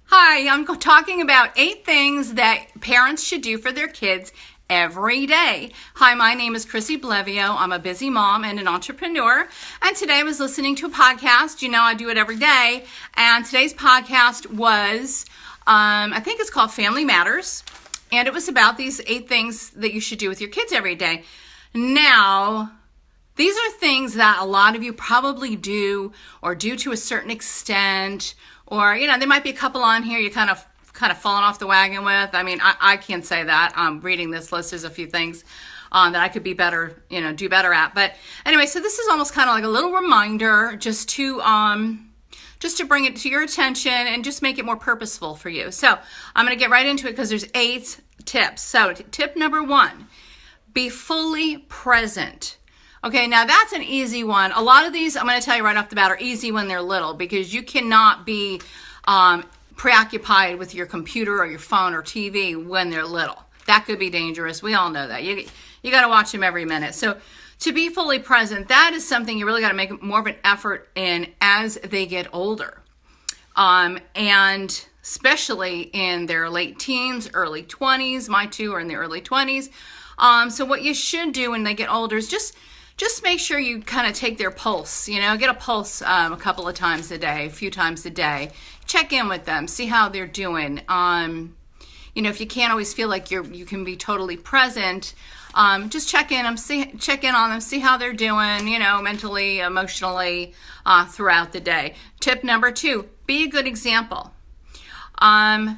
Hi, I'm talking about 8 things that parents should do for their kids every day. Hi, my name is Chrissy Blevio. I'm a busy mom and an entrepreneur. And today I was listening to a podcast. You know, I do it every day. And today's podcast was, I think it's called Family Matters. And it was about these 8 things that you should do with your kids every day. Now, these are things that a lot of you probably do or do to a certain extent. Or, you know, there might be a couple on here you kind of fallen off the wagon with. I mean, I can't say that. Reading this list, there's a few things that I could be better, do better at. But anyway, so this is almost kind of like a little reminder just to bring it to your attention and just make it more purposeful for you. So I'm going to get right into it because there's 8 tips. So tip number 1, be fully present. Okay, now that's an easy one. A lot of these, I'm going to tell you right off the bat, are easy when they're little because you cannot be preoccupied with your computer or your phone or TV when they're little. That could be dangerous. We all know that. You got to watch them every minute. So to be fully present, that is something you really got to make more of an effort in as they get older. And especially in their late teens, early 20s. My 2 are in the early 20s. So what you should do when they get older is just make sure you kind of take their pulse, get a pulse a couple of times a day, a few times a day. Check in with them, see how they're doing. If you can't always feel like you can be totally present, just check in on them, see how they're doing, mentally, emotionally, throughout the day. Tip number 2, be a good example. And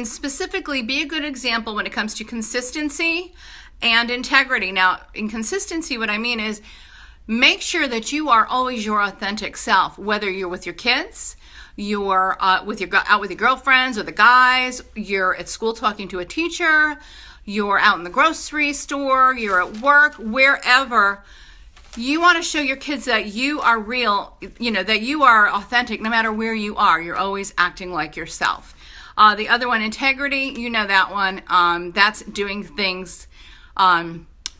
specifically be a good example when it comes to consistency and integrity. Now, in consistency, what I mean is make sure that you are always your authentic self, whether you're with your kids, you're out with your girlfriends or the guys, you're at school talking to a teacher, you're out in the grocery store, you're at work, wherever. You want to show your kids that you are real, that you are authentic no matter where you are. You're always acting like yourself. The other one, integrity, that one. That's doing things,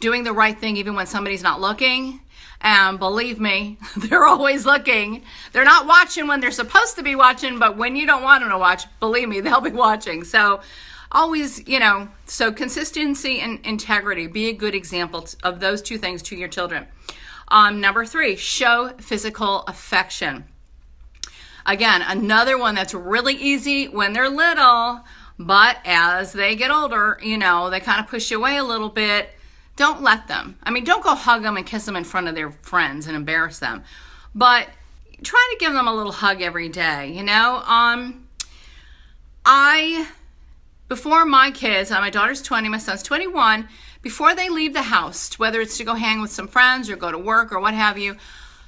doing the right thing even when somebody's not looking. And believe me, they're always looking. They're not watching when they're supposed to be watching, but when you don't want them to watch, believe me, they'll be watching. So always, so consistency and integrity, be a good example of those 2 things to your children. Number 3, show physical affection. Again, another one that's really easy when they're little, but as they get older, they kind of push you away a little bit. Don't let them. Don't go hug them and kiss them in front of their friends and embarrass them. But try to give them a little hug every day, before my kids, my daughter's 20, my son's 21, before they leave the house, whether it's to go hang with some friends or go to work or what have you,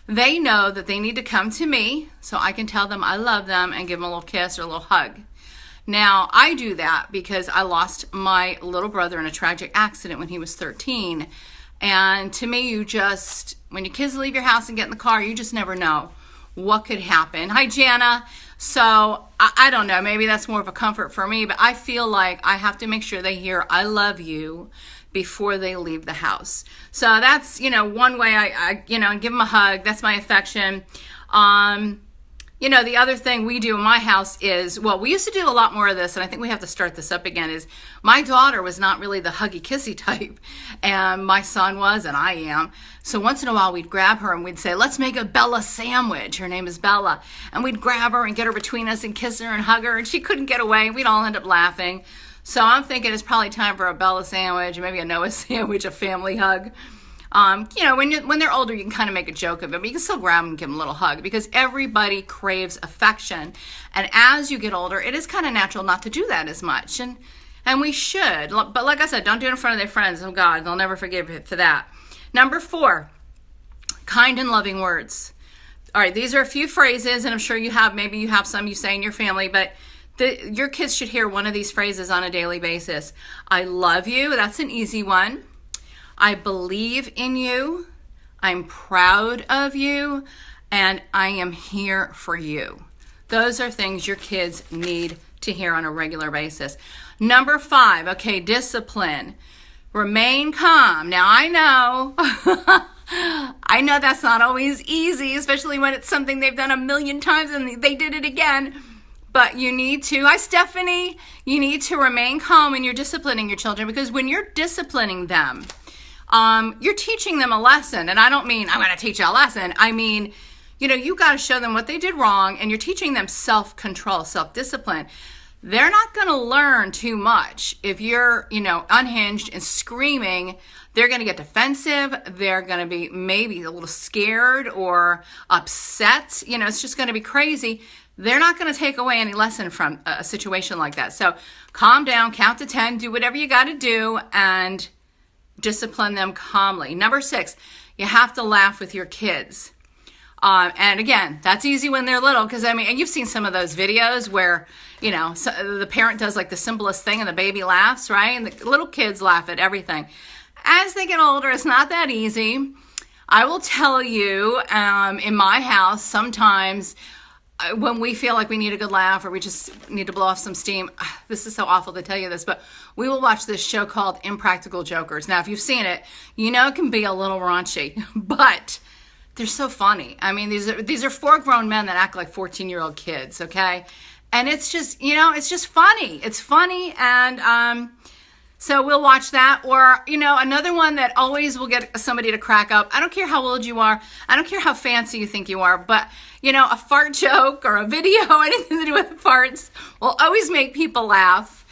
they know that they need to come to me so I can tell them I love them and give them a little kiss or a little hug. Now, I do that because I lost my little brother in a tragic accident when he was 13. And to me, when your kids leave your house and get in the car, you just never know what could happen. Hi, Jana. So, I don't know, maybe that's more of a comfort for me, but I feel like I have to make sure they hear I love you before they leave the house. So that's, one way I give them a hug. That's my affection. The other thing we do in my house is, we used to do a lot more of this, and I think we have to start this up again, is my daughter was not really the huggy-kissy type, and my son was, and I am. So once in a while, we'd grab her and we'd say, let's make a Bella sandwich. Her name is Bella. And we'd grab her and get her between us and kiss her and hug her, and she couldn't get away. We'd all end up laughing. So I'm thinking it's probably time for a Bella sandwich, maybe a Noah sandwich, a family hug. When they're older, you can kind of make a joke of it, but you can still grab them and give them a little hug because everybody craves affection. And as you get older, it is kind of natural not to do that as much. And we should. But like I said, don't do it in front of their friends. Oh, God, they'll never forgive you for that. Number 4, kind and loving words. All right, these are a few phrases, and I'm sure maybe you have some you say in your family, but your kids should hear one of these phrases on a daily basis. I love you. That's an easy one. I believe in you, I'm proud of you, and I am here for you. Those are things your kids need to hear on a regular basis. Number 5, okay, discipline. Remain calm. Now, I know that's not always easy, especially when it's something they've done a million times and they did it again. But you need to, hi Stephanie, you need to remain calm when you're disciplining your children, because when you're disciplining them, you're teaching them a lesson. And I don't mean I'm going to teach you a lesson. I mean, you got to show them what they did wrong, and you're teaching them self-control, self-discipline. They're not going to learn too much if you're, unhinged and screaming. They're going to get defensive. They're going to be maybe a little scared or upset. It's just going to be crazy. They're not going to take away any lesson from a situation like that. So calm down, count to 10, do whatever you got to do, and discipline them calmly. Number 6, you have to laugh with your kids. And again, that's easy when they're little, because and you've seen some of those videos where, so the parent does like the simplest thing and the baby laughs, right? And the little kids laugh at everything. As they get older, it's not that easy. I will tell you, in my house, sometimes when we feel like we need a good laugh or we just need to blow off some steam, this is so awful to tell you this, but we will watch this show called Impractical Jokers. Now, if you've seen it, it can be a little raunchy, but they're so funny. These are 4 grown men that act like 14-year-old kids, okay? And it's just, it's just funny. It's funny, and so we'll watch that. Or, another one that always will get somebody to crack up. I don't care how old you are. I don't care how fancy you think you are, but a fart joke or a video, anything to do with farts, will always make people laugh.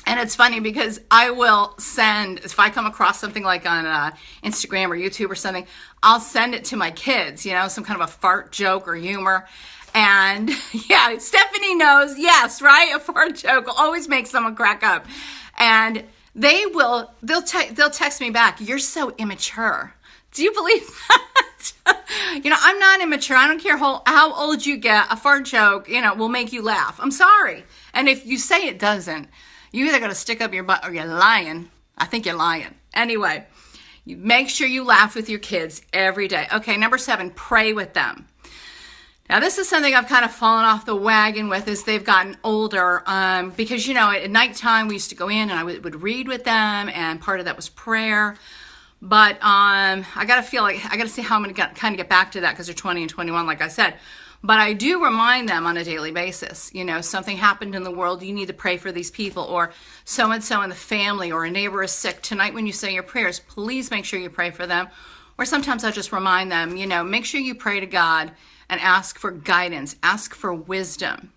And it's funny because I will send, if I come across something like on Instagram or YouTube or something, I'll send it to my kids, some kind of a fart joke or humor. And yeah, Stephanie knows, yes, right? A fart joke will always make someone crack up. And they'll text me back, "You're so immature." Do you believe that? I'm not immature. I don't care how old you get. A fart joke, will make you laugh. I'm sorry. And if you say it doesn't, you either got to stick up your butt or you're lying. I think you're lying. Anyway, make sure you laugh with your kids every day. Okay, number 7, pray with them. Now, this is something I've kind of fallen off the wagon with as they've gotten older, because, at nighttime we used to go in and I would read with them, and part of that was prayer. But I got to see how I'm going to kind of get back to that, because they're 20 and 21, like I said. But I do remind them on a daily basis, something happened in the world, you need to pray for these people, or so-and-so in the family, or a neighbor is sick. Tonight when you say your prayers, please make sure you pray for them. Or sometimes I'll just remind them, make sure you pray to God and ask for guidance, ask for wisdom.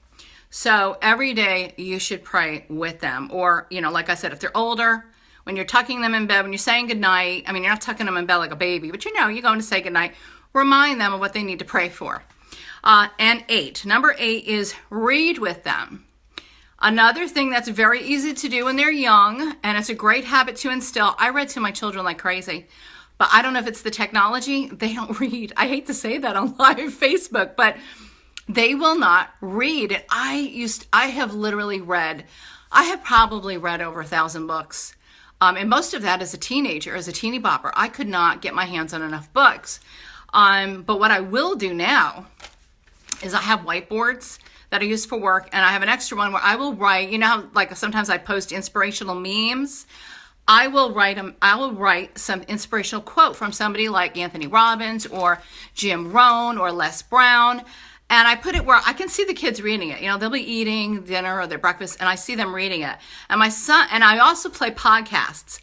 So every day you should pray with them. Or, like I said, if they're older, when you're tucking them in bed, when you're saying goodnight, you're not tucking them in bed like a baby, but you're going to say goodnight, remind them of what they need to pray for. And number 8 is read with them. Another thing that's very easy to do when they're young, and it's a great habit to instill. I read to my children like crazy, but I don't know if it's the technology. They don't read. I hate to say that on live Facebook, but they will not read. And I have probably read over 1,000 books. And most of that as a teenager, as a teeny bopper. I could not get my hands on enough books. But what I will do now is I have whiteboards that I use for work, and I have an extra one where I will write, how like sometimes I post inspirational memes. I will write some inspirational quote from somebody like Anthony Robbins or Jim Rohn or Les Brown. And I put it where I can see the kids reading it. They'll be eating dinner or their breakfast, and I see them reading it. And my son, and I also play podcasts.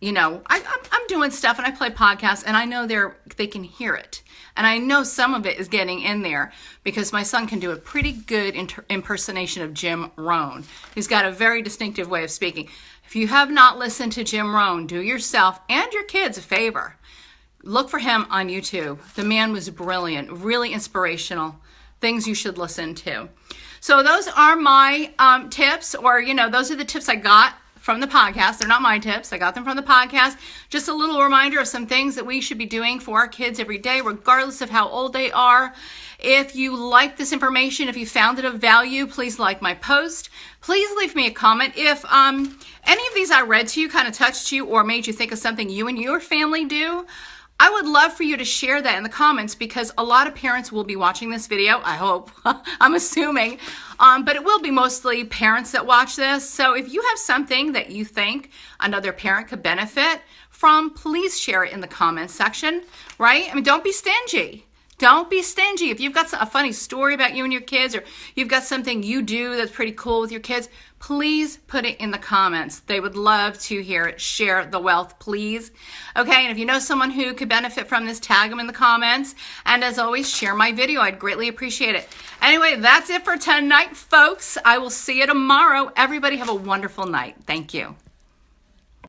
I'm doing stuff and I play podcasts, and I know they can hear it. And I know some of it is getting in there because my son can do a pretty good impersonation of Jim Rohn. He's got a very distinctive way of speaking. If you have not listened to Jim Rohn, do yourself and your kids a favor. Look for him on YouTube. The man was brilliant, really inspirational. Things you should listen to. So those are my tips, or, those are the tips I got from the podcast. They're not my tips. I got them from the podcast. Just a little reminder of some things that we should be doing for our kids every day, regardless of how old they are. If you like this information, if you found it of value, please like my post. Please leave me a comment. If any of these I read to you kind of touched you or made you think of something you and your family do, I would love for you to share that in the comments, because a lot of parents will be watching this video, I hope, I'm assuming, but it will be mostly parents that watch this. So if you have something that you think another parent could benefit from, please share it in the comments section, right? Don't be stingy. Don't be stingy. If you've got a funny story about you and your kids, or you've got something you do that's pretty cool with your kids, please put it in the comments. They would love to hear it. Share the wealth, please. Okay, and if you know someone who could benefit from this, tag them in the comments. And as always, share my video. I'd greatly appreciate it. Anyway, that's it for tonight, folks. I will see you tomorrow. Everybody have a wonderful night. Thank you.